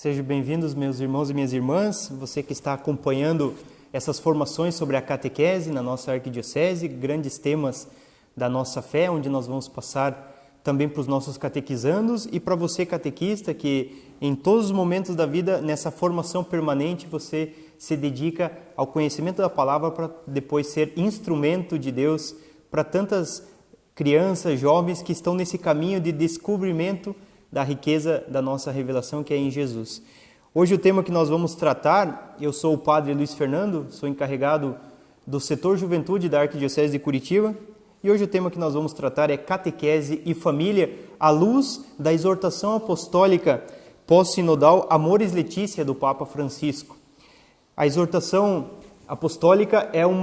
Sejam bem-vindos, meus irmãos e minhas irmãs, você que está acompanhando essas formações sobre a catequese na nossa arquidiocese, grandes temas da nossa fé, onde nós vamos passar também para os nossos catequizandos e para você, catequista, que em todos os momentos da vida, nessa formação permanente, você se dedica ao conhecimento da palavra para depois ser instrumento de Deus para tantas crianças, jovens que estão nesse caminho de descobrimento da riqueza da nossa revelação, que é em Jesus. Hoje o tema que nós vamos tratar, eu sou o padre Luiz Fernando, sou encarregado do setor Juventude da Arquidiocese de Curitiba, e hoje o tema que nós vamos tratar é catequese e família, à luz da exortação apostólica pós-sinodal Amoris Laetitia do Papa Francisco. A exortação apostólica é um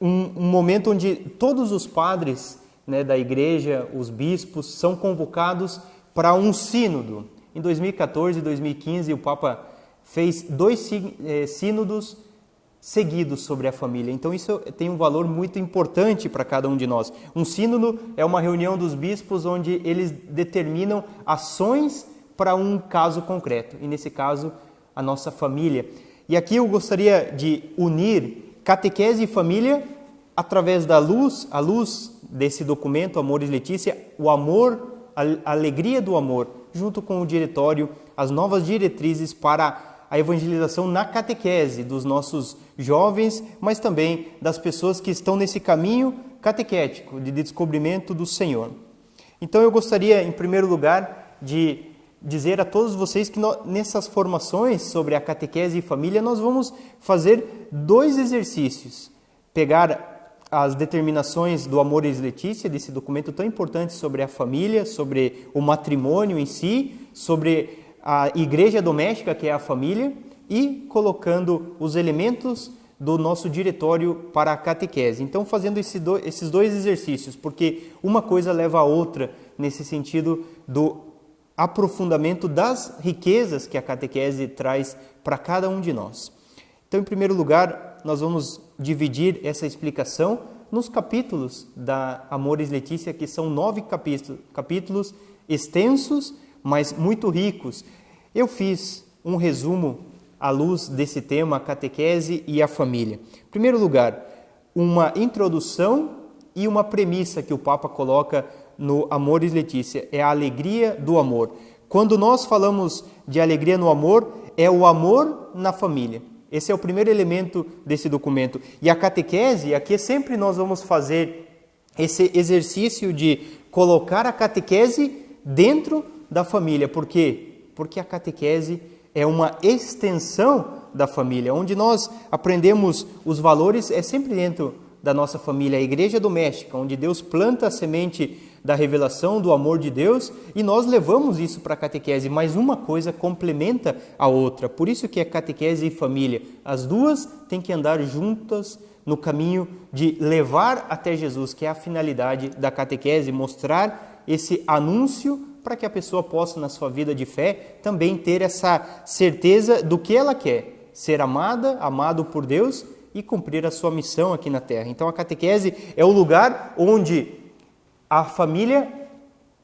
momento onde todos os padres da igreja, os bispos, são convocados para um sínodo. Em 2014 e 2015, o Papa fez 2 sínodos seguidos sobre a família. Então isso tem um valor muito importante para cada um de nós. Um sínodo é uma reunião dos bispos onde eles determinam ações para um caso concreto, e nesse caso, a nossa família. E aqui eu gostaria de unir catequese e família através da luz, a luz desse documento, Amoris Laetitia, o amor, a alegria do amor, junto com o diretório, as novas diretrizes para a evangelização na catequese dos nossos jovens, mas também das pessoas que estão nesse caminho catequético de descobrimento do Senhor. Então eu gostaria, em primeiro lugar, de dizer a todos vocês que nessas formações sobre a catequese e família, nós vamos fazer 2 exercícios. Pegar as determinações do Amoris Laetitia, desse documento tão importante sobre a família, sobre o matrimônio em si, sobre a igreja doméstica, que é a família, e colocando os elementos do nosso diretório para a catequese. Então, fazendo esses 2 exercícios, porque uma coisa leva a outra nesse sentido do aprofundamento das riquezas que a catequese traz para cada um de nós. Então, em primeiro lugar, nós vamos dividir essa explicação nos capítulos da Amoris Laetitia, que são 9 capítulos extensos, mas muito ricos. Eu fiz um resumo à luz desse tema, a catequese e a família. Em primeiro lugar, uma introdução e uma premissa que o Papa coloca no Amoris Laetitia, é a alegria do amor. Quando nós falamos de alegria no amor, é o amor na família. Esse é o primeiro elemento desse documento. E a catequese, aqui sempre nós vamos fazer esse exercício de colocar a catequese dentro da família. Por quê? Porque a catequese é uma extensão da família. Onde nós aprendemos os valores é sempre dentro da nossa família, a igreja doméstica, onde Deus planta a semente da revelação, do amor de Deus, e nós levamos isso para a catequese, mas uma coisa complementa a outra. Por isso que é catequese e família. As duas têm que andar juntas no caminho de levar até Jesus, que é a finalidade da catequese, mostrar esse anúncio para que a pessoa possa, na sua vida de fé, também ter essa certeza do que ela quer, ser amada, amado por Deus e cumprir a sua missão aqui na Terra. Então a catequese é o lugar onde a família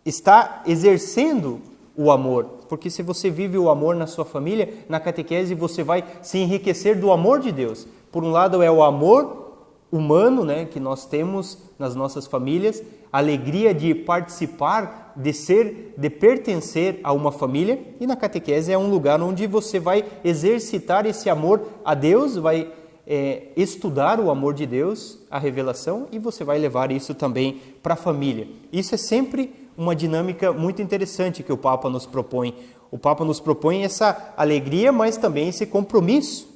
está exercendo o amor, porque se você vive o amor na sua família, na catequese você vai se enriquecer do amor de Deus. Por um lado é o amor humano, que nós temos nas nossas famílias, a alegria de participar, de pertencer a uma família, e na catequese é um lugar onde você vai exercitar esse amor a Deus, vai estudar o amor de Deus, a revelação, e você vai levar isso também para a família. Isso é sempre uma dinâmica muito interessante que o Papa nos propõe. O Papa nos propõe essa alegria, mas também esse compromisso.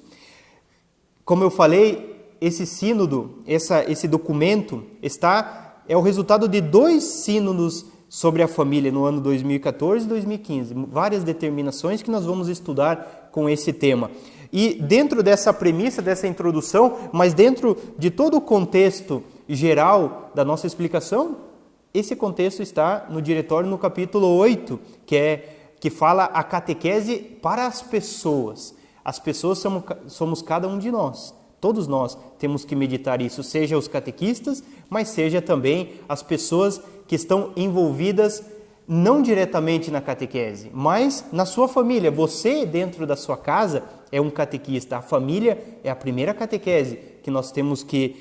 Como eu falei, esse sínodo, esse documento é o resultado de 2 sínodos sobre a família no ano 2014 e 2015. Várias determinações que nós vamos estudar com esse tema. E dentro dessa premissa, dessa introdução, mas dentro de todo o contexto geral da nossa explicação, esse contexto está no diretório no capítulo 8, que fala a catequese para as pessoas. As pessoas somos cada um de nós. Todos nós temos que meditar isso, seja os catequistas, mas seja também as pessoas que estão envolvidas não diretamente na catequese, mas na sua família. Você, dentro da sua casa, é um catequista. A família é a primeira catequese que nós temos que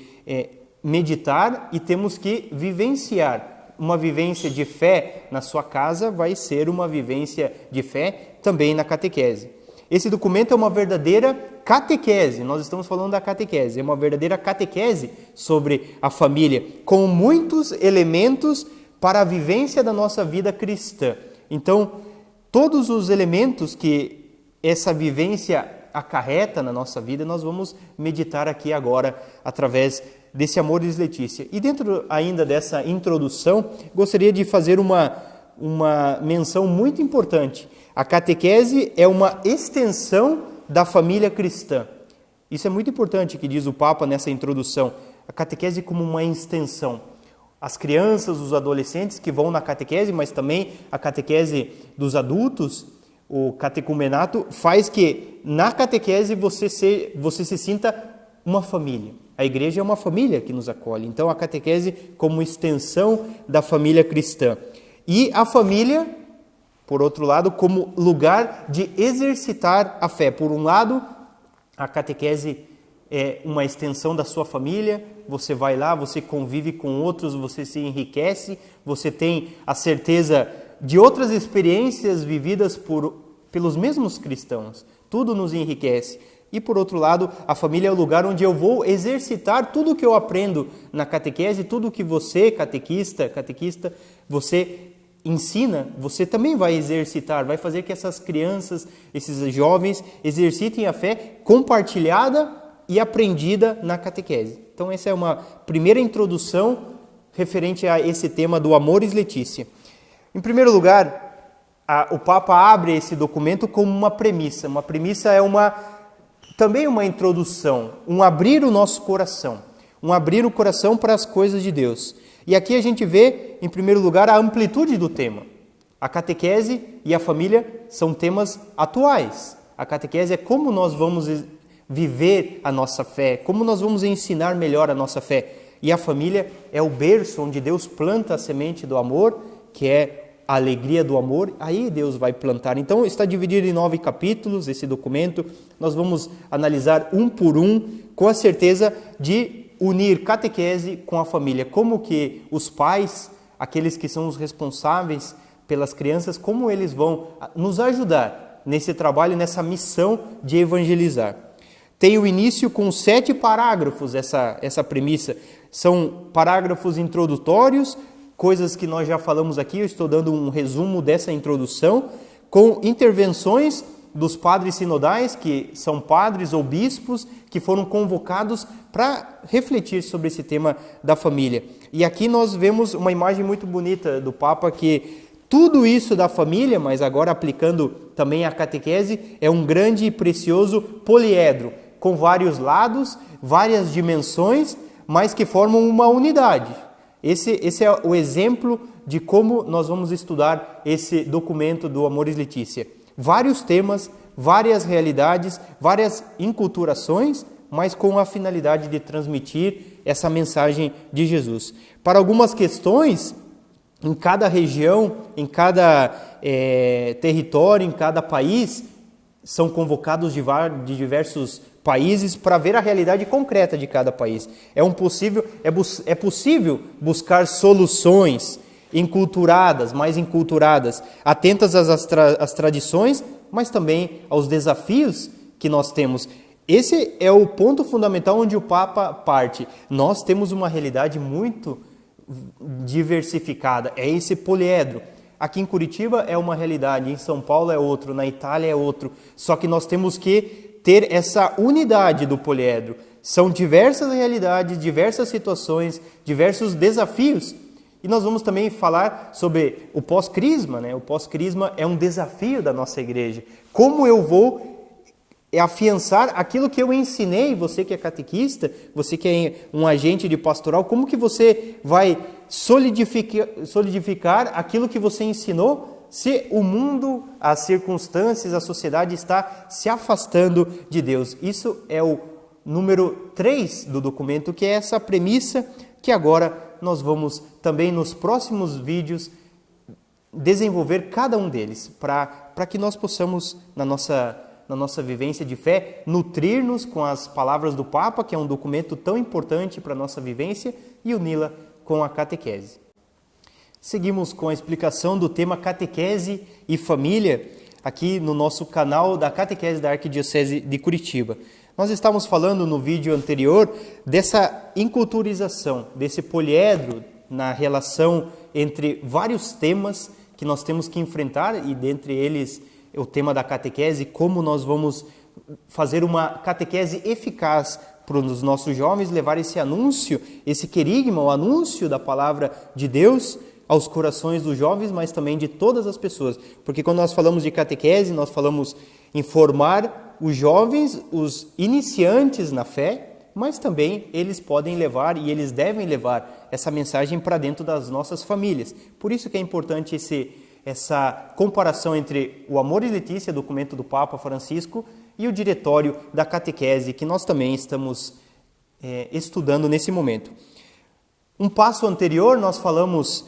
meditar e temos que vivenciar. Uma vivência de fé na sua casa vai ser uma vivência de fé também na catequese. Esse documento é uma verdadeira catequese, nós estamos falando da catequese, é uma verdadeira catequese sobre a família, com muitos elementos para a vivência da nossa vida cristã. Então, todos os elementos que essa vivência acarreta na nossa vida, nós vamos meditar aqui agora através desse Amoris Laetitia. E dentro ainda dessa introdução, gostaria de fazer uma menção muito importante. A catequese é uma extensão da família cristã. Isso é muito importante que diz o Papa nessa introdução. A catequese como uma extensão. As crianças, os adolescentes que vão na catequese, mas também a catequese dos adultos, o catecumenato, faz que na catequese você se sinta uma família. A igreja é uma família que nos acolhe. Então, a catequese como extensão da família cristã. E a família, por outro lado, como lugar de exercitar a fé. Por um lado, a catequese é uma extensão da sua família. Você vai lá, você convive com outros, você se enriquece, você tem a certeza de outras experiências vividas pelos mesmos cristãos. Tudo nos enriquece. E, por outro lado, a família é o lugar onde eu vou exercitar tudo o que eu aprendo na catequese, tudo o que você, catequista, você ensina, você também vai exercitar, vai fazer que essas crianças, esses jovens, exercitem a fé compartilhada e aprendida na catequese. Então, essa é uma primeira introdução referente a esse tema do Amoris Laetitia. Em primeiro lugar, o Papa abre esse documento como uma premissa. Uma premissa é também uma introdução, um abrir o nosso coração, um abrir o coração para as coisas de Deus. E aqui a gente vê, em primeiro lugar, a amplitude do tema. A catequese e a família são temas atuais. A catequese é como nós vamos viver a nossa fé, como nós vamos ensinar melhor a nossa fé. E a família é o berço onde Deus planta a semente do amor, que é a alegria do amor, aí Deus vai plantar. Então está dividido em 9 capítulos esse documento. Nós vamos analisar um por um, com a certeza de unir catequese com a família. Como que os pais, aqueles que são os responsáveis pelas crianças, como eles vão nos ajudar nesse trabalho, nessa missão de evangelizar. Tem o início com 7 parágrafos, essa premissa. São parágrafos introdutórios, coisas que nós já falamos aqui, eu estou dando um resumo dessa introdução, com intervenções dos padres sinodais, que são padres ou bispos, que foram convocados para refletir sobre esse tema da família. E aqui nós vemos uma imagem muito bonita do Papa, que tudo isso da família, mas agora aplicando também a catequese, é um grande e precioso poliedro, com vários lados, várias dimensões, mas que formam uma unidade. Esse é o exemplo de como nós vamos estudar esse documento do Amoris Laetitia. Vários temas, várias realidades, várias enculturações, mas com a finalidade de transmitir essa mensagem de Jesus. Para algumas questões, em cada região, em cada território, em cada país, são convocados de diversos países para ver a realidade concreta de cada país. É possível buscar soluções mais enculturadas, atentas às tradições, mas também aos desafios que nós temos. Esse é o ponto fundamental onde o Papa parte. Nós temos uma realidade muito diversificada, é esse poliedro. Aqui em Curitiba é uma realidade, em São Paulo é outro, na Itália é outro. Só que nós temos que ter essa unidade do poliedro. São diversas realidades, diversas situações, diversos desafios. E nós vamos também falar sobre o pós-crisma, né? O pós-crisma é um desafio da nossa igreja. Como eu vou afiançar aquilo que eu ensinei, você que é catequista, você que é um agente de pastoral, como que você vai solidificar aquilo que você ensinou se o mundo, as circunstâncias, a sociedade está se afastando de Deus? Isso é o número 3 do documento, que é essa premissa que agora nós vamos também nos próximos vídeos desenvolver cada um deles, para que nós possamos, na nossa vivência de fé, nutrir-nos com as palavras do Papa, que é um documento tão importante para a nossa vivência, e uni-la com a catequese. Seguimos com a explicação do tema catequese e família, aqui no nosso canal da Catequese da Arquidiocese de Curitiba. Nós estávamos falando no vídeo anterior dessa enculturização, desse poliedro na relação entre vários temas que nós temos que enfrentar, e dentre eles o tema da catequese, como nós vamos fazer uma catequese eficaz para os nossos jovens, levar esse anúncio, esse querigma, o anúncio da palavra de Deus aos corações dos jovens, mas também de todas as pessoas. Porque quando nós falamos de catequese, nós falamos em formar os jovens, os iniciantes na fé, mas também eles podem levar e eles devem levar essa mensagem para dentro das nossas famílias. Por isso que é importante essa comparação entre o Amoris Laetitia, documento do Papa Francisco, e o diretório da catequese, que nós também estamos estudando nesse momento. Um passo anterior, nós falamos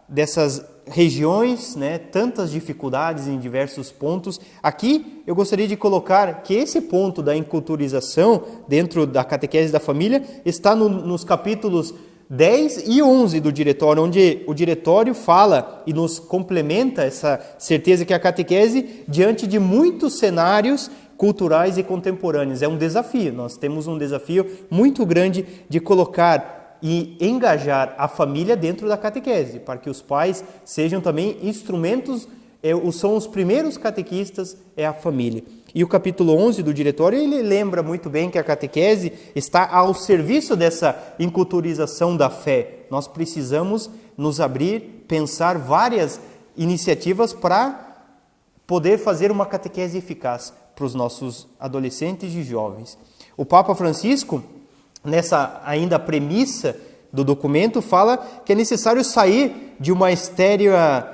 dessas regiões, né, tantas dificuldades em diversos pontos. Aqui eu gostaria de colocar que esse ponto da enculturização dentro da catequese da família está nos capítulos 10 e 11 do diretório, onde o diretório fala e nos complementa essa certeza que a catequese, diante de muitos cenários culturais e contemporâneos, é um desafio. Nós temos um desafio muito grande de colocar e engajar a família dentro da catequese, para que os pais sejam também instrumentos, são os primeiros catequistas, é a família. E o capítulo 11 do diretório, ele lembra muito bem que a catequese está ao serviço dessa enculturização da fé. Nós precisamos nos abrir, pensar várias iniciativas para poder fazer uma catequese eficaz para os nossos adolescentes e jovens. O Papa Francisco, nessa ainda premissa do documento, fala que é necessário sair de uma estérea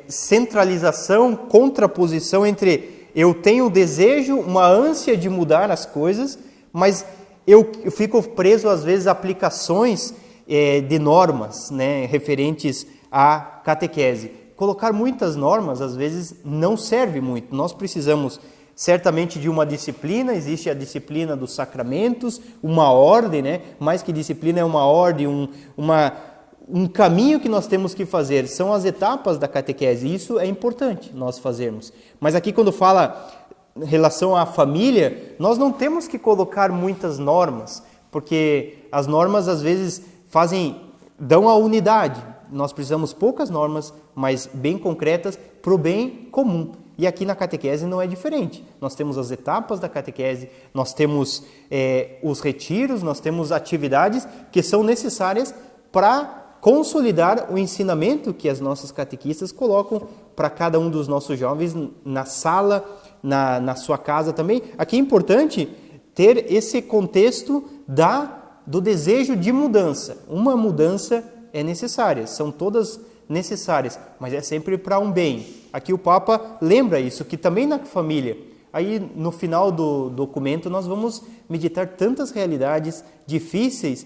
centralização, contraposição entre eu tenho desejo, uma ânsia de mudar as coisas, mas eu fico preso às vezes a aplicações de normas, né, referentes à catequese. Colocar muitas normas às vezes não serve muito. Nós precisamos certamente de uma disciplina, existe a disciplina dos sacramentos, uma ordem, né? Mais que disciplina é uma ordem, um caminho que nós temos que fazer, são as etapas da catequese, e isso é importante nós fazermos. Mas aqui quando fala em relação à família, nós não temos que colocar muitas normas, porque as normas às vezes dão a unidade. Nós precisamos poucas normas, mas bem concretas, para o bem comum. E aqui na catequese não é diferente. Nós temos as etapas da catequese, nós temos os retiros, nós temos atividades que são necessárias para consolidar o ensinamento que as nossas catequistas colocam para cada um dos nossos jovens na sala, na sua casa também. Aqui é importante ter esse contexto do desejo de mudança. Uma mudança é necessária, são todas necessárias, mas é sempre para um bem. Aqui o Papa lembra isso, que também na família, aí no final do documento nós vamos meditar tantas realidades difíceis,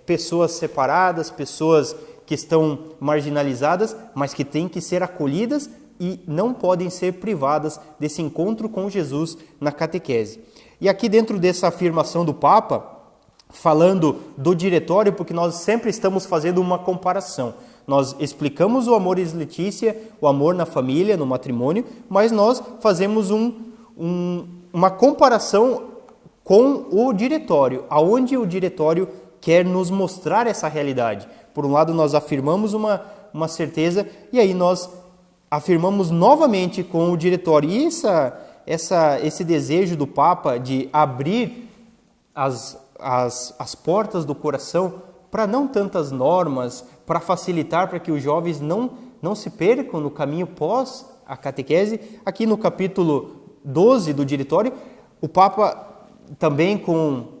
pessoas separadas, pessoas que estão marginalizadas, mas que têm que ser acolhidas e não podem ser privadas desse encontro com Jesus na catequese. E aqui dentro dessa afirmação do Papa, falando do diretório, porque nós sempre estamos fazendo uma comparação. Nós explicamos o Amoris Laetitia, o amor na família, no matrimônio, mas nós fazemos uma comparação com o diretório, aonde o diretório quer nos mostrar essa realidade. Por um lado, nós afirmamos uma certeza, e aí nós afirmamos novamente com o diretório. E esse desejo do Papa de abrir as portas do coração para não tantas normas, para facilitar para que os jovens não se percam no caminho pós a catequese. Aqui no capítulo 12 do diretório, o Papa também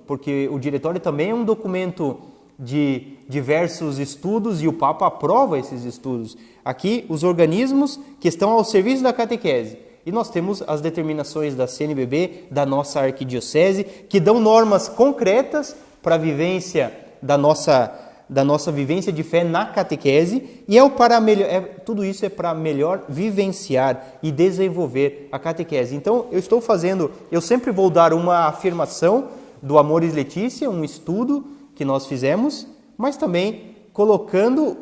porque o diretório também é um documento de diversos estudos e o Papa aprova esses estudos. Aqui, os organismos que estão ao serviço da catequese. E nós temos as determinações da CNBB, da nossa arquidiocese, que dão normas concretas para a vivência da nossa da nossa vivência de fé na catequese, e tudo isso é para melhor vivenciar e desenvolver a catequese. Então, eu sempre vou dar uma afirmação do Amoris Laetitia, um estudo que nós fizemos, mas também colocando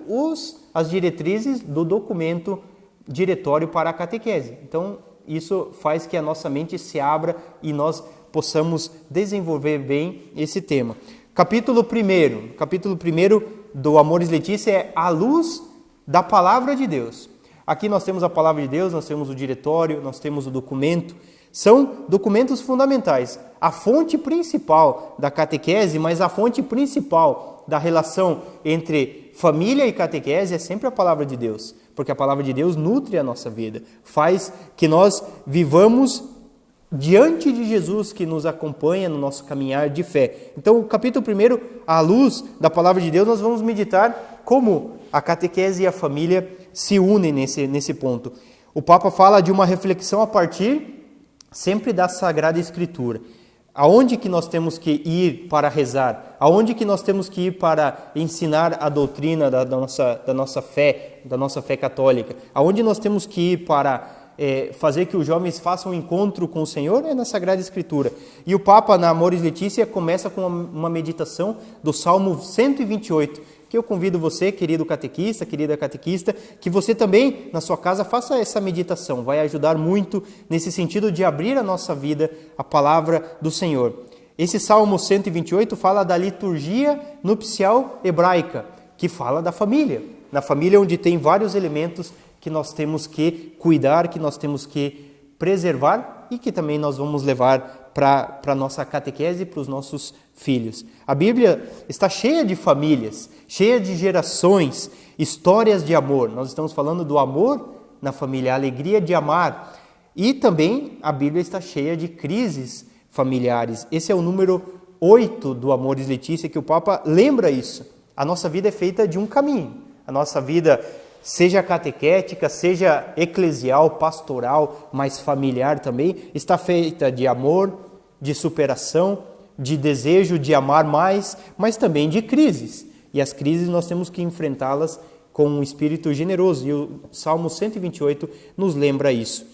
as diretrizes do documento diretório para a catequese. Então, isso faz que a nossa mente se abra e nós possamos desenvolver bem esse tema. Capítulo 1 do Amoris Laetitia é a luz da palavra de Deus. Aqui nós temos a palavra de Deus, nós temos o diretório, nós temos o documento. São documentos fundamentais. A fonte principal da catequese, mas a fonte principal da relação entre família e catequese é sempre a palavra de Deus. Porque a palavra de Deus nutre a nossa vida, faz que nós vivamos diante de Jesus que nos acompanha no nosso caminhar de fé. Então, o capítulo 1, à luz da palavra de Deus, nós vamos meditar como a catequese e a família se unem nesse ponto. O Papa fala de uma reflexão a partir sempre da Sagrada Escritura. Aonde que nós temos que ir para rezar? Aonde que nós temos que ir para ensinar a doutrina da nossa fé católica? Aonde nós temos que ir para fazer que os jovens façam um encontro com o Senhor? É na Sagrada Escritura. E o Papa, na Amoris Laetitia, começa com uma meditação do Salmo 128, que eu convido você, querido catequista, querida catequista, que você também, na sua casa, faça essa meditação. Vai ajudar muito nesse sentido de abrir a nossa vida à palavra do Senhor. Esse Salmo 128 fala da liturgia nupcial hebraica, que fala da família. Na família onde tem vários elementos que nós temos que cuidar, que nós temos que preservar e que também nós vamos levar para a nossa catequese e para os nossos filhos. A Bíblia está cheia de famílias, cheia de gerações, histórias de amor. Nós estamos falando do amor na família, a alegria de amar. E também a Bíblia está cheia de crises familiares. Esse é o número 8 do Amoris Laetitia, que o Papa lembra isso. A nossa vida é feita de um caminho. A nossa vida, seja catequética, seja eclesial, pastoral, mas familiar também, está feita de amor, de superação, de desejo de amar mais, mas também de crises. E as crises nós temos que enfrentá-las com um espírito generoso. E o Salmo 128 nos lembra isso.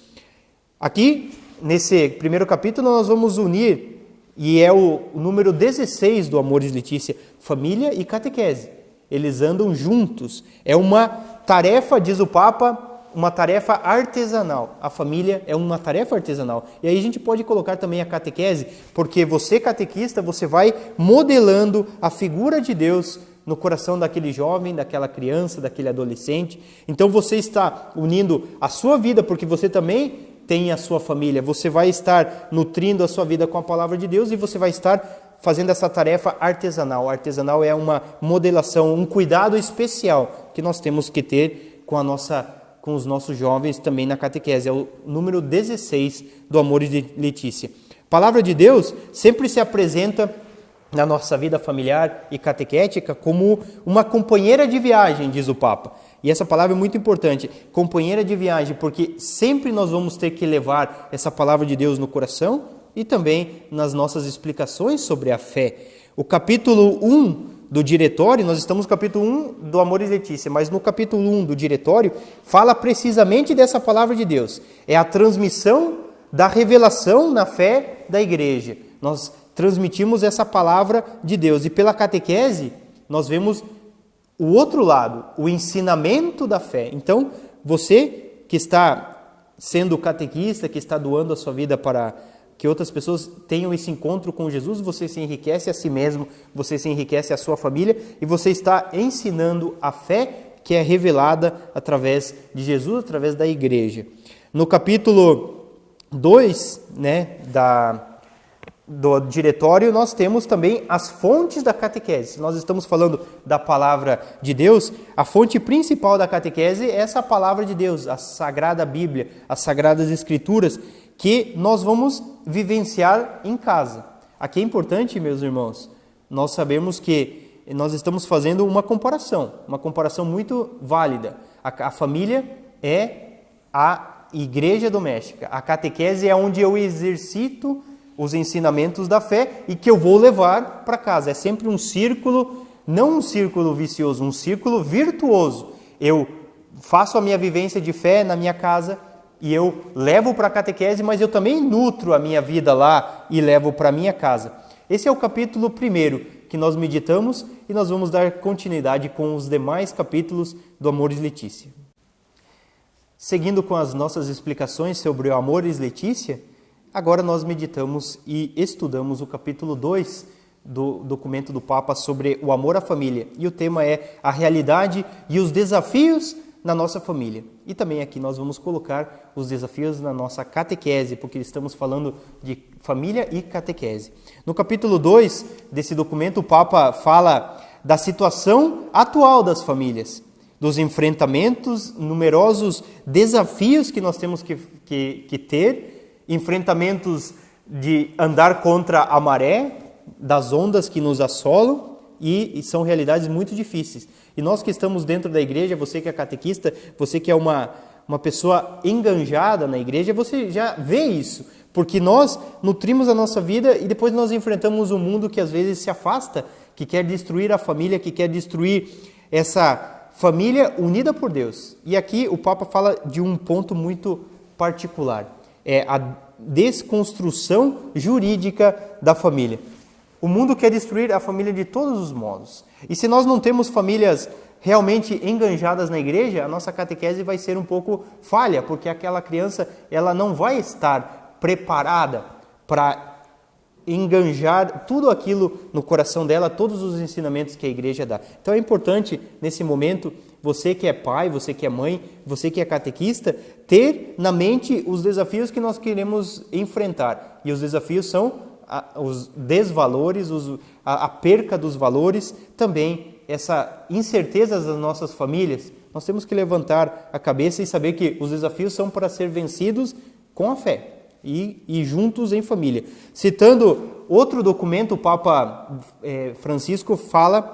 Aqui, nesse primeiro capítulo, nós vamos unir, e é o número 16 do Amoris Laetitia, família e catequese. Eles andam juntos. É uma tarefa, diz o Papa, uma tarefa artesanal. A família é uma tarefa artesanal. E aí a gente pode colocar também a catequese, porque você, catequista, você vai modelando a figura de Deus no coração daquele jovem, daquela criança, daquele adolescente. Então você está unindo a sua vida, porque você também tem a sua família. Você vai estar nutrindo a sua vida com a palavra de Deus e você vai estar fazendo essa tarefa artesanal. Artesanal é uma modelação, um cuidado especial que nós temos que ter com os nossos jovens também na catequese. É o número 16 do Amoris Laetitia. A palavra de Deus sempre se apresenta na nossa vida familiar e catequética como uma companheira de viagem, diz o Papa. E essa palavra é muito importante, companheira de viagem, porque sempre nós vamos ter que levar essa palavra de Deus no coração e também nas nossas explicações sobre a fé. O capítulo 1 do diretório, nós estamos no capítulo 1 do Amoris Laetitia, mas no capítulo 1 do diretório fala precisamente dessa palavra de Deus. É a transmissão da revelação na fé da igreja. Nós transmitimos essa palavra de Deus e pela catequese nós vemos o outro lado, o ensinamento da fé. Então, você que está sendo catequista, que está doando a sua vida para que outras pessoas tenham esse encontro com Jesus, você se enriquece a si mesmo, você se enriquece a sua família e você está ensinando a fé que é revelada através de Jesus, através da igreja. No capítulo 2, do diretório, nós temos também as fontes da catequese. Nós estamos falando da palavra de Deus, a fonte principal da catequese é essa palavra de Deus, a Sagrada Bíblia, as Sagradas Escrituras, que nós vamos vivenciar em casa. Aqui é importante, meus irmãos, nós sabemos que nós estamos fazendo uma comparação muito válida. A família é a igreja doméstica, a catequese é onde eu exercito os ensinamentos da fé e que eu vou levar para casa. É sempre um círculo não um círculo vicioso, um círculo virtuoso. Eu faço a minha vivência de fé na minha casa e eu levo para a catequese, mas eu também nutro a minha vida lá e levo para a minha casa. Esse é o capítulo 1 que nós meditamos e nós vamos dar continuidade com os demais capítulos do Amoris Laetitia. Seguindo com as nossas explicações sobre o Amoris Laetitia, agora nós meditamos e estudamos o capítulo 2 do documento do Papa sobre o amor à família. E o tema é a realidade e os desafios na nossa família. E também aqui nós vamos colocar os desafios na nossa catequese, porque estamos falando de família e catequese. No capítulo 2 desse documento, o Papa fala da situação atual das famílias, dos enfrentamentos, numerosos desafios que nós temos que ter, enfrentamentos de andar contra a maré, das ondas que nos assolam, e são realidades muito difíceis. E nós que estamos dentro da igreja, você que é catequista, você que é uma pessoa enganjada na igreja, você já vê isso, porque nós nutrimos a nossa vida e depois nós enfrentamos um mundo que às vezes se afasta, que quer destruir a família, que quer destruir essa família unida por Deus. E aqui o Papa fala de um ponto muito particular, é a desconstrução jurídica da família. O mundo quer destruir a família de todos os modos. E se nós não temos famílias realmente enganjadas na igreja, a nossa catequese vai ser um pouco falha, porque aquela criança ela não vai estar preparada para enganjar tudo aquilo no coração dela, todos os ensinamentos que a igreja dá. Então é importante, nesse momento, você que é pai, você que é mãe, você que é catequista, ter na mente os desafios que nós queremos enfrentar. E os desafios são os desvalores, a perca dos valores, também essa incerteza das nossas famílias. Nós temos que levantar a cabeça e saber que os desafios são para ser vencidos com a fé e juntos em família. Citando outro documento, o Papa Francisco fala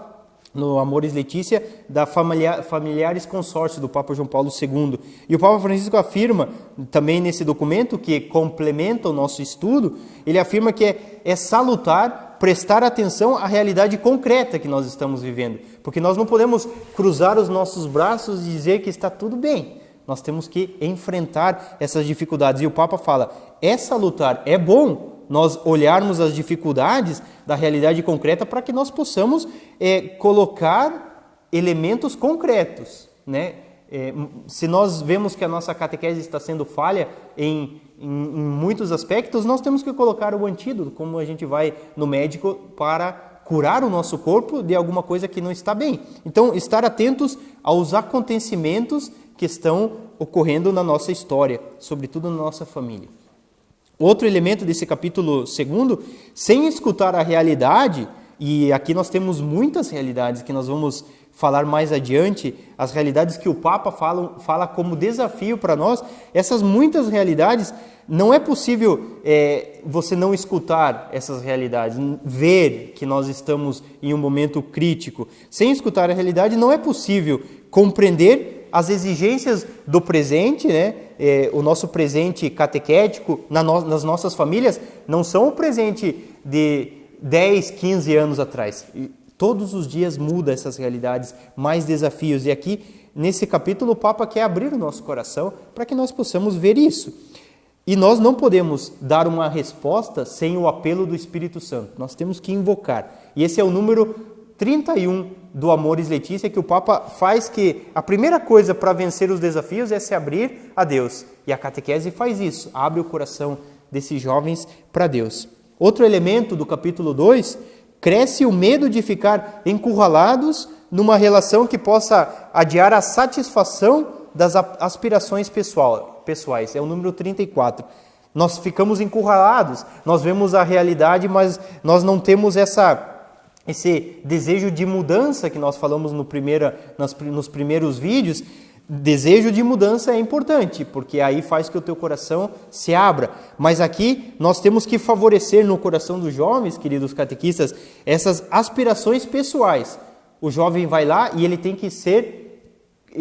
no Amoris Laetitia da Familiares Consórcio do Papa João Paulo II. E o Papa Francisco afirma também nesse documento, que complementa o nosso estudo, ele afirma que é salutar prestar atenção à realidade concreta que nós estamos vivendo, porque nós não podemos cruzar os nossos braços e dizer que está tudo bem. Nós temos que enfrentar essas dificuldades. E o Papa fala, é salutar, é bom nós olharmos as dificuldades da realidade concreta para que nós possamos colocar elementos concretos, né? Se nós vemos que a nossa catequese está sendo falha em muitos aspectos, nós temos que colocar o antídoto, como a gente vai no médico para curar o nosso corpo de alguma coisa que não está bem. Então, estar atentos aos acontecimentos que estão ocorrendo na nossa história, sobretudo na nossa família. Outro elemento desse capítulo 2, sem escutar a realidade, e aqui nós temos muitas realidades que nós vamos falar mais adiante, as realidades que o Papa fala como desafio para nós, essas muitas realidades, não é possível você não escutar essas realidades, ver que nós estamos em um momento crítico. Sem escutar a realidade, não é possível compreender as exigências do presente, né? O nosso presente catequético nas nossas famílias não são o presente de 10, 15 anos atrás. Todos os dias muda essas realidades, mais desafios. E aqui, nesse capítulo, o Papa quer abrir o nosso coração para que nós possamos ver isso. E nós não podemos dar uma resposta sem o apelo do Espírito Santo. Nós temos que invocar. E esse é o número 31 do Amoris Laetitia, que o Papa faz que a primeira coisa para vencer os desafios é se abrir a Deus. E a catequese faz isso, abre o coração desses jovens para Deus. Outro elemento do capítulo 2, cresce o medo de ficar encurralados numa relação que possa adiar a satisfação das aspirações pessoais. É o número 34. Nós ficamos encurralados, nós vemos a realidade, mas nós não temos esse desejo de mudança que nós falamos nos primeiros vídeos. Desejo de mudança é importante, porque aí faz que o teu coração se abra. Mas aqui nós temos que favorecer no coração dos jovens, queridos catequistas, essas aspirações pessoais. O jovem vai lá e ele tem que ser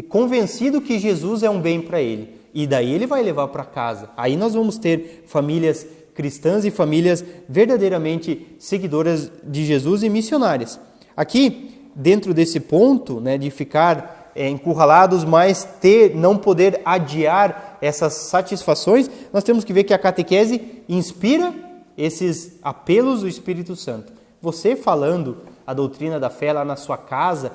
convencido que Jesus é um bem para ele. E daí ele vai levar para casa. Aí nós vamos ter famílias cristãs e famílias verdadeiramente seguidoras de Jesus e missionárias. Aqui dentro desse ponto, né, de ficar encurralados, mas não poder adiar essas satisfações, nós temos que ver que a catequese inspira esses apelos do Espírito Santo. Você falando a doutrina da fé lá na sua casa,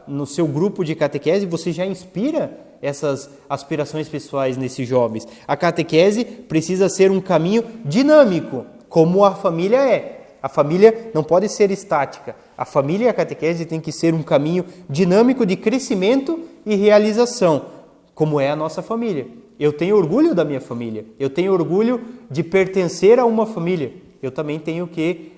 no seu grupo de catequese, você já inspira essas aspirações pessoais nesses jovens. A catequese precisa ser um caminho dinâmico, como a família é. A família não pode ser estática. A família e a catequese tem que ser um caminho dinâmico de crescimento e realização, como é a nossa família. Eu tenho orgulho da minha família. Eu tenho orgulho de pertencer a uma família. Eu também tenho que,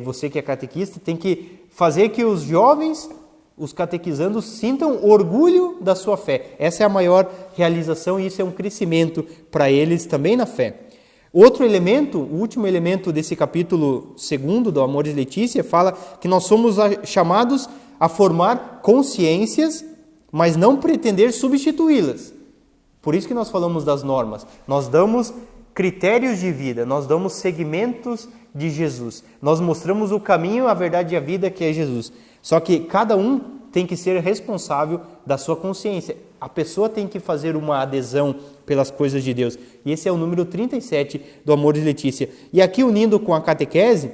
você que é catequista, tem que fazer que os jovens, os catequizandos, sintam orgulho da sua fé. Essa é a maior realização e isso é um crescimento para eles também na fé. Outro elemento, o último elemento desse capítulo 2 do Amoris Laetitia, fala que nós somos chamados a formar consciências, mas não pretender substituí-las. Por isso que nós falamos das normas. Nós damos critérios de vida, nós damos segmentos de Jesus. Nós mostramos o caminho, a verdade e a vida que é Jesus. Só que cada um tem que ser responsável da sua consciência. A pessoa tem que fazer uma adesão pelas coisas de Deus. E esse é o número 37 do Amoris Laetitia. E aqui unindo com a catequese,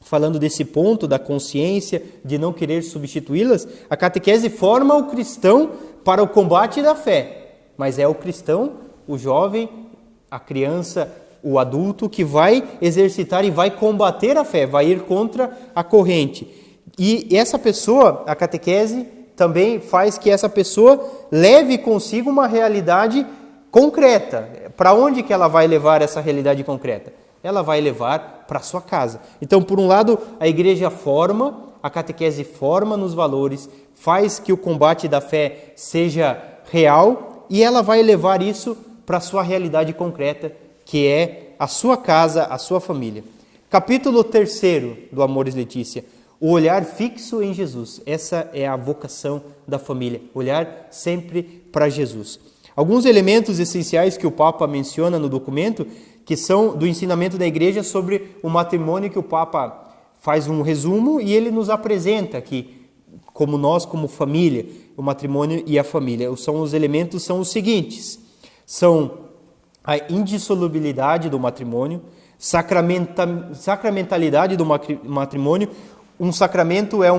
falando desse ponto da consciência, de não querer substituí-las, a catequese forma o cristão para o combate da fé. Mas é o cristão, o jovem, a criança, o adulto que vai exercitar e vai combater a fé, vai ir contra a corrente. E essa pessoa, a catequese, também faz que essa pessoa leve consigo uma realidade concreta. Para onde que ela vai levar essa realidade concreta? Ela vai levar para a sua casa. Então, por um lado, a igreja forma, a catequese forma nos valores, faz que o combate da fé seja real e ela vai levar isso para a sua realidade concreta, que é a sua casa, a sua família. Capítulo 3 do Amoris Laetitia. O olhar fixo em Jesus. Essa é a vocação da família. Olhar sempre para Jesus. Alguns elementos essenciais que o Papa menciona no documento, que são do ensinamento da Igreja sobre o matrimônio, que o Papa faz um resumo e ele nos apresenta aqui, como nós, como família, o matrimônio e a família. Os elementos são os seguintes. São a indissolubilidade do matrimônio, sacramentalidade do matrimônio. Um sacramento é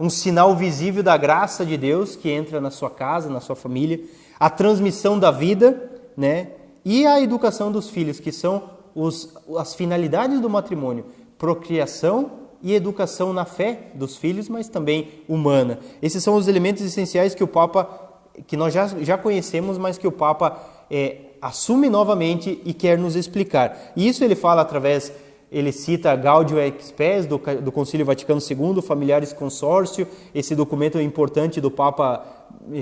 um sinal visível da graça de Deus que entra na sua casa, na sua família. A transmissão da vida, né? E a educação dos filhos, que são as finalidades do matrimônio. Procriação e educação na fé dos filhos, mas também humana. Esses são os elementos essenciais que o Papa, que nós já conhecemos, mas que o Papa assume novamente e quer nos explicar. E isso ele fala através... Ele cita Gaudium et Spes, do Concílio Vaticano II, Familiares Consórcio, esse documento importante do Papa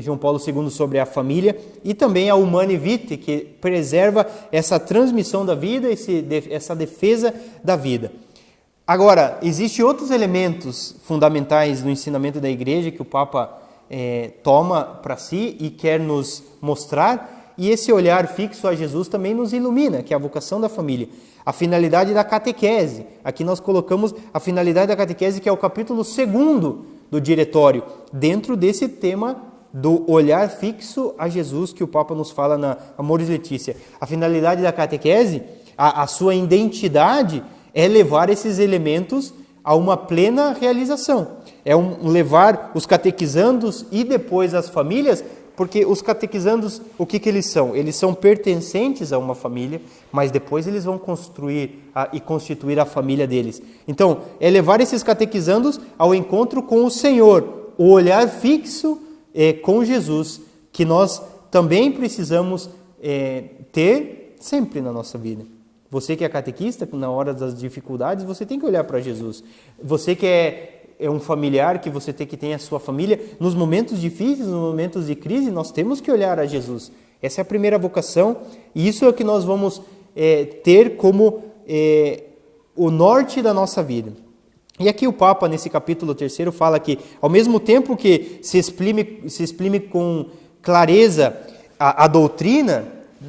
João Paulo II sobre a família, e também a Humanae Vitae, que preserva essa transmissão da vida, essa defesa da vida. Agora, existem outros elementos fundamentais no ensinamento da Igreja que o Papa toma para si e quer nos mostrar, e esse olhar fixo a Jesus também nos ilumina, que é a vocação da família. A finalidade da catequese. Aqui nós colocamos a finalidade da catequese, que é o capítulo 2 do diretório, dentro desse tema do olhar fixo a Jesus que o Papa nos fala na Amoris Laetitia. A finalidade da catequese, a sua identidade, é levar esses elementos a uma plena realização. É levar os catequizandos e depois as famílias, porque os catequizandos, o que eles são? Eles são pertencentes a uma família, mas depois eles vão construir e constituir a família deles. Então, é levar esses catequizandos ao encontro com o Senhor, o olhar fixo com Jesus, que nós também precisamos ter sempre na nossa vida. Você que é catequista, na hora das dificuldades, você tem que olhar para Jesus. Você que é um familiar, que você tem que ter a sua família, nos momentos difíceis, nos momentos de crise, nós temos que olhar a Jesus. Essa é a primeira vocação, e isso é o que nós vamos ter como o norte da nossa vida. E aqui o Papa, nesse capítulo 3, fala que, ao mesmo tempo que se exprime com clareza a doutrina,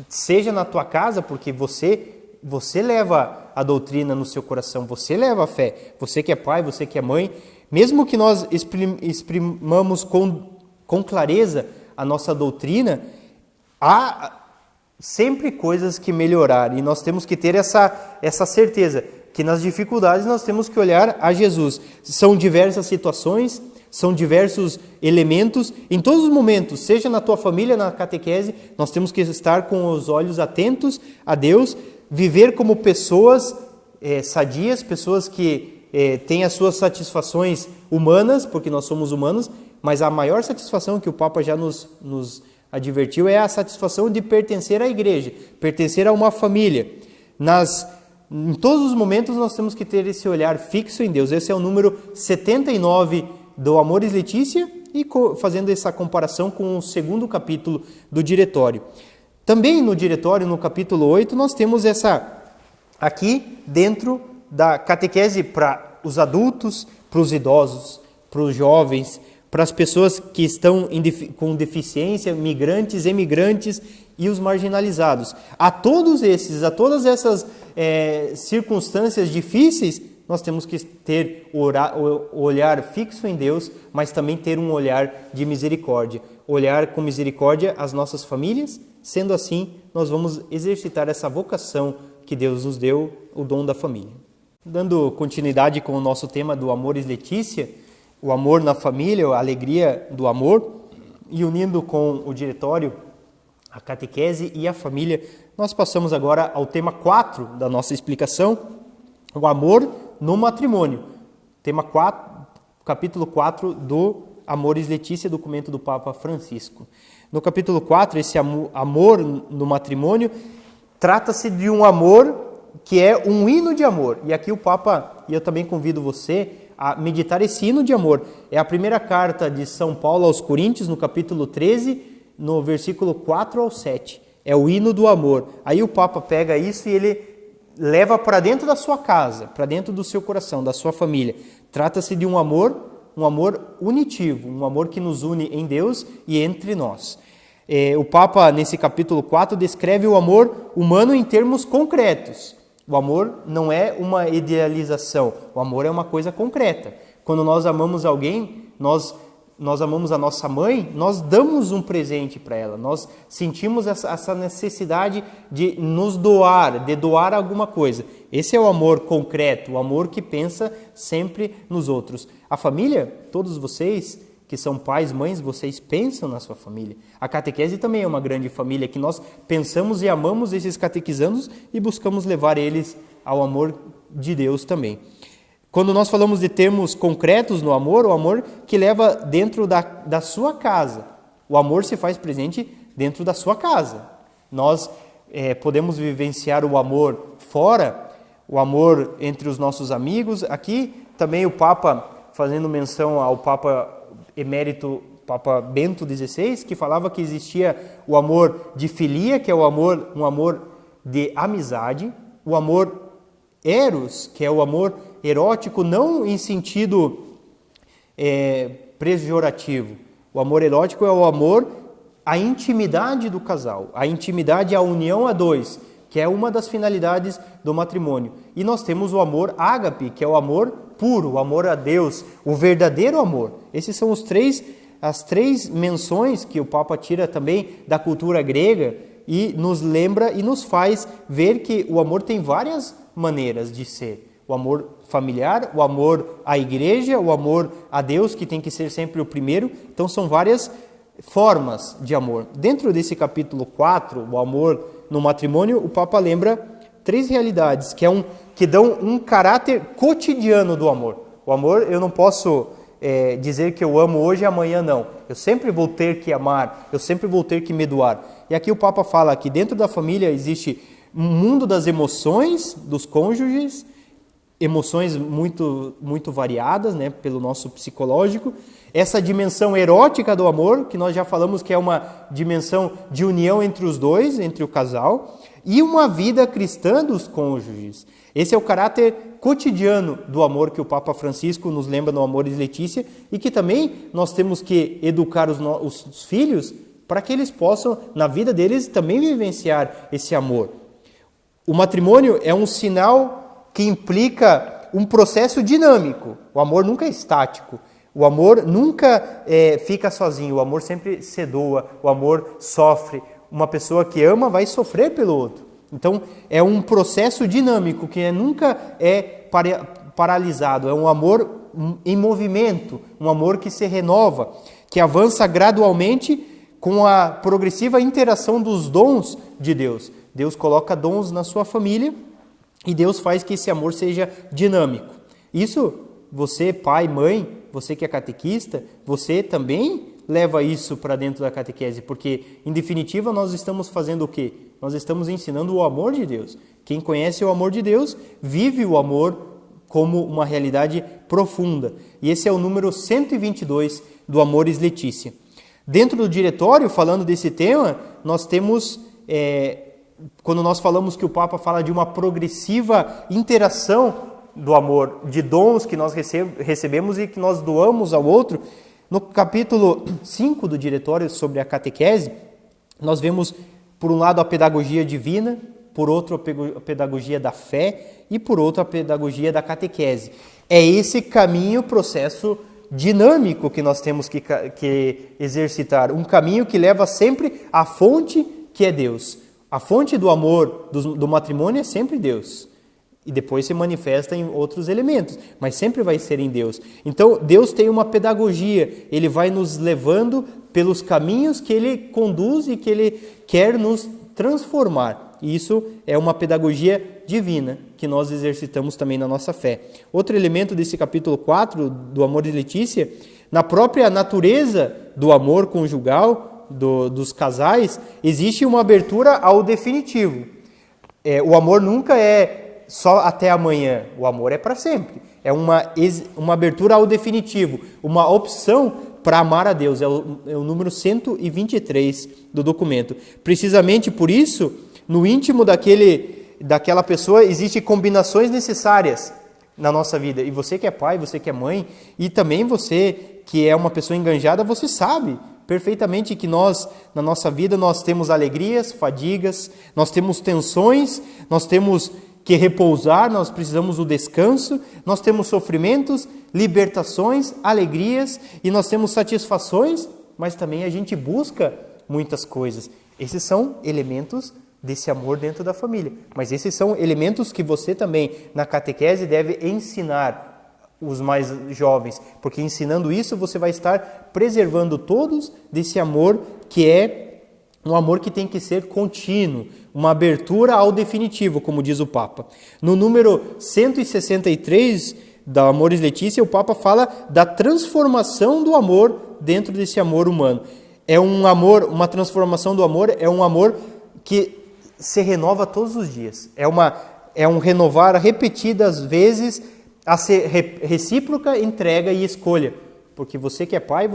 seja na tua casa, porque você leva a doutrina no seu coração, você leva a fé, você que é pai, você que é mãe, mesmo que nós exprimamos com clareza a nossa doutrina, há sempre coisas que melhorar, e nós temos que ter essa certeza, que nas dificuldades nós temos que olhar a Jesus. São diversas situações, são diversos elementos, em todos os momentos, seja na tua família, na catequese, nós temos que estar com os olhos atentos a Deus, viver como pessoas sadias, pessoas que têm as suas satisfações humanas, porque nós somos humanos, mas a maior satisfação que o Papa já nos advertiu é a satisfação de pertencer à igreja, pertencer a uma família. Em todos os momentos nós temos que ter esse olhar fixo em Deus. Esse é o número 79 do Amoris Laetitia, e fazendo essa comparação com o segundo capítulo do Diretório. Também no Diretório, no capítulo 8, nós temos aqui dentro da catequese para os adultos, para os idosos, para os jovens, para as pessoas que estão com deficiência, migrantes, emigrantes e os marginalizados. A todas essas circunstâncias difíceis, nós temos que ter o olhar fixo em Deus, mas também ter um olhar de misericórdia. Olhar com misericórdia as nossas famílias, sendo assim, nós vamos exercitar essa vocação que Deus nos deu, o dom da família. Dando continuidade com o nosso tema do Amoris Laetitia, o amor na família, a alegria do amor, e unindo com o Diretório, a catequese e a família, nós passamos agora ao tema 4 da nossa explicação, o amor no matrimônio. Tema 4, capítulo 4 do Amoris Laetitia, documento do Papa Francisco. No capítulo 4, esse amor no matrimônio, trata-se de um amor que é um hino de amor. E aqui o Papa, e eu também convido você a meditar esse hino de amor. É a primeira carta de São Paulo aos Coríntios, no capítulo 13, no versículo 4 ao 7. É o hino do amor. Aí o Papa pega isso e ele leva para dentro da sua casa, para dentro do seu coração, da sua família. Trata-se de um amor unitivo, um amor que nos une em Deus e entre nós. O Papa, nesse capítulo 4, descreve o amor humano em termos concretos. O amor não é uma idealização, o amor é uma coisa concreta. Quando nós amamos alguém, nós amamos a nossa mãe, nós damos um presente para ela, nós sentimos essa necessidade de nos doar, de doar alguma coisa. Esse é o amor concreto, o amor que pensa sempre nos outros. A família, todos vocês que são pais, mães, vocês pensam na sua família. A catequese também é uma grande família que nós pensamos e amamos esses catequizandos e buscamos levar eles ao amor de Deus também. Quando nós falamos de termos concretos no amor, o amor que leva dentro da sua casa. O amor se faz presente dentro da sua casa. Nós podemos vivenciar o amor fora, o amor entre os nossos amigos. Aqui também o Papa, fazendo menção ao Papa emérito, Papa Bento XVI, que falava que existia o amor de filia, que é um amor de amizade, o amor eros, que é o amor erótico, não em sentido pejorativo. O amor erótico é o amor à intimidade do casal, a intimidade, a união a dois, que é uma das finalidades do matrimônio. E nós temos o amor ágape, que é o amor puro, o amor a Deus, o verdadeiro amor. Esses são as três menções que o Papa tira também da cultura grega e nos lembra e nos faz ver que o amor tem várias maneiras de ser. O amor familiar, o amor à igreja, o amor a Deus, que tem que ser sempre o primeiro. Então são várias formas de amor. Dentro desse capítulo 4, o amor no matrimônio, o Papa lembra 3 realidades que dão um caráter cotidiano do amor. O amor, eu não posso dizer que eu amo hoje e amanhã não. Eu sempre vou ter que amar, eu sempre vou ter que me doar. E aqui o Papa fala que dentro da família existe um mundo das emoções dos cônjuges, emoções muito, muito variadas, né, pelo nosso psicológico. Essa dimensão erótica do amor, que nós já falamos que é uma dimensão de união entre os dois, entre o casal, e uma vida cristã dos cônjuges. Esse é o caráter cotidiano do amor que o Papa Francisco nos lembra no Amoris Laetitia e que também nós temos que educar os filhos para que eles possam, na vida deles, também vivenciar esse amor. O matrimônio é um sinal que implica um processo dinâmico. O amor nunca é estático. O amor nunca fica sozinho. O amor sempre se doa. O amor sofre. Uma pessoa que ama vai sofrer pelo outro. Então, é um processo dinâmico que nunca é paralisado. É um amor em movimento. Um amor que se renova, que avança gradualmente com a progressiva interação dos dons de Deus. Deus coloca dons na sua família e Deus faz que esse amor seja dinâmico. Isso, você, pai, mãe, você que é catequista, você também leva isso para dentro da catequese, porque, em definitiva, nós estamos fazendo o quê? Nós estamos ensinando o amor de Deus. Quem conhece o amor de Deus, vive o amor como uma realidade profunda. E esse é o número 122 do Amoris Laetitia. Dentro do diretório, falando desse tema, nós temos, quando nós falamos que o Papa fala de uma progressiva interação do amor, de dons que nós recebemos e que nós doamos ao outro, no capítulo 5 do diretório sobre a catequese, nós vemos, por um lado, a pedagogia divina, por outro, a pedagogia da fé e, por outro, a pedagogia da catequese. É esse caminho, processo dinâmico que nós temos que exercitar, um caminho que leva sempre à fonte que é Deus. A fonte do amor do matrimônio é sempre Deus. E depois se manifesta em outros elementos, mas sempre vai ser em Deus. Então, Deus tem uma pedagogia, Ele vai nos levando pelos caminhos que Ele conduz e que Ele quer nos transformar. E isso é uma pedagogia divina que nós exercitamos também na nossa fé. Outro elemento desse capítulo 4 do Amoris Laetitia, na própria natureza do amor conjugal, dos casais, existe uma abertura ao definitivo. O amor nunca é só até amanhã, o amor é para sempre. É uma abertura ao definitivo, uma opção para amar a Deus. É o número 123 do documento. Precisamente por isso, no íntimo daquela pessoa, existem combinações necessárias na nossa vida. E você que é pai, você que é mãe, e também você que é uma pessoa enganjada, você sabe perfeitamente que nós, na nossa vida, nós temos alegrias, fadigas, nós temos tensões, nós temos que repousar, nós precisamos do descanso, nós temos sofrimentos, libertações, alegrias, e nós temos satisfações, mas também a gente busca muitas coisas. Esses são elementos desse amor dentro da família. Mas esses são elementos que você também, na catequese, deve ensinar os mais jovens, porque ensinando isso você vai estar preservando todos desse amor que é um amor que tem que ser contínuo, uma abertura ao definitivo, como diz o Papa. No número 163 da Amoris Laetitia, o Papa fala da transformação do amor dentro desse amor humano. É um amor, uma transformação do amor, é um amor que se renova todos os dias. É um renovar repetidas vezes a ser recíproca entrega e escolha. Porque você que é pai,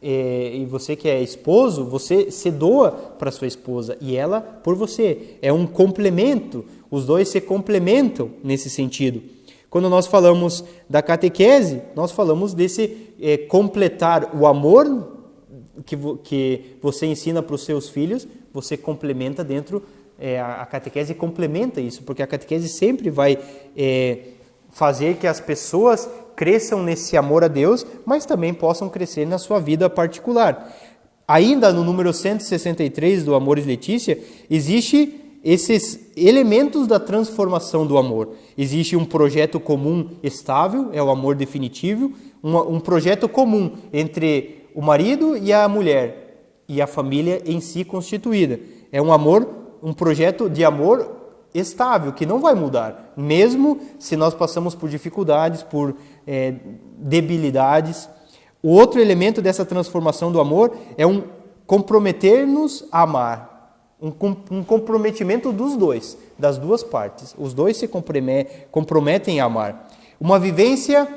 e você que é esposo, você se doa para sua esposa e ela por você. É um complemento, os dois se complementam nesse sentido. Quando nós falamos da catequese, nós falamos desse completar o amor que você ensina para os seus filhos, você complementa dentro, a catequese complementa isso, porque a catequese sempre vai fazer que as pessoas cresçam nesse amor a Deus, mas também possam crescer na sua vida particular. Ainda no número 163 do Amoris Laetitia, existe esses elementos da transformação do amor. Existe um projeto comum estável, é o amor definitivo, um projeto comum entre o marido e a mulher, e a família em si constituída. É um projeto de amor estável, que não vai mudar, mesmo se nós passamos por dificuldades, por debilidades. O outro elemento dessa transformação do amor é um comprometer-nos a amar, um comprometimento dos dois, das duas partes. Os dois se comprometem a amar. Uma vivência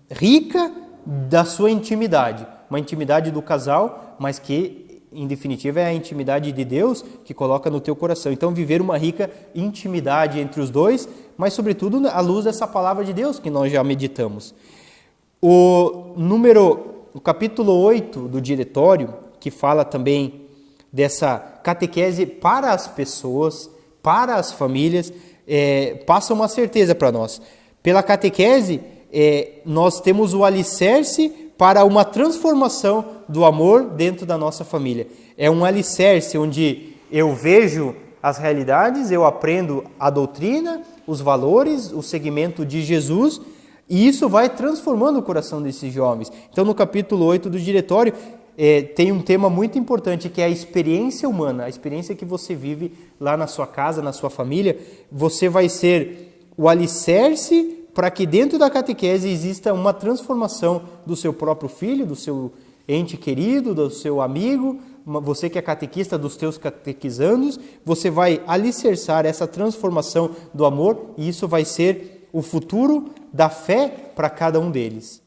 rica da sua intimidade, uma intimidade do casal, mas que em definitiva, é a intimidade de Deus que coloca no teu coração. Então, viver uma rica intimidade entre os dois, mas, sobretudo, à luz dessa palavra de Deus que nós já meditamos. O capítulo 8 do diretório, que fala também dessa catequese para as pessoas, para as famílias, passa uma certeza para nós. Pela catequese, nós temos o alicerce para uma transformação do amor dentro da nossa família. É um alicerce onde eu vejo as realidades, eu aprendo a doutrina, os valores, o segmento de Jesus, e isso vai transformando o coração desses jovens. Então, no capítulo 8 do Diretório, tem um tema muito importante, que é a experiência humana, a experiência que você vive lá na sua casa, na sua família. Você vai ser o alicerce para que dentro da catequese exista uma transformação do seu próprio filho, do seu ente querido, do seu amigo, você que é catequista, dos teus catequizandos. Você vai alicerçar essa transformação do amor, e isso vai ser o futuro da fé para cada um deles.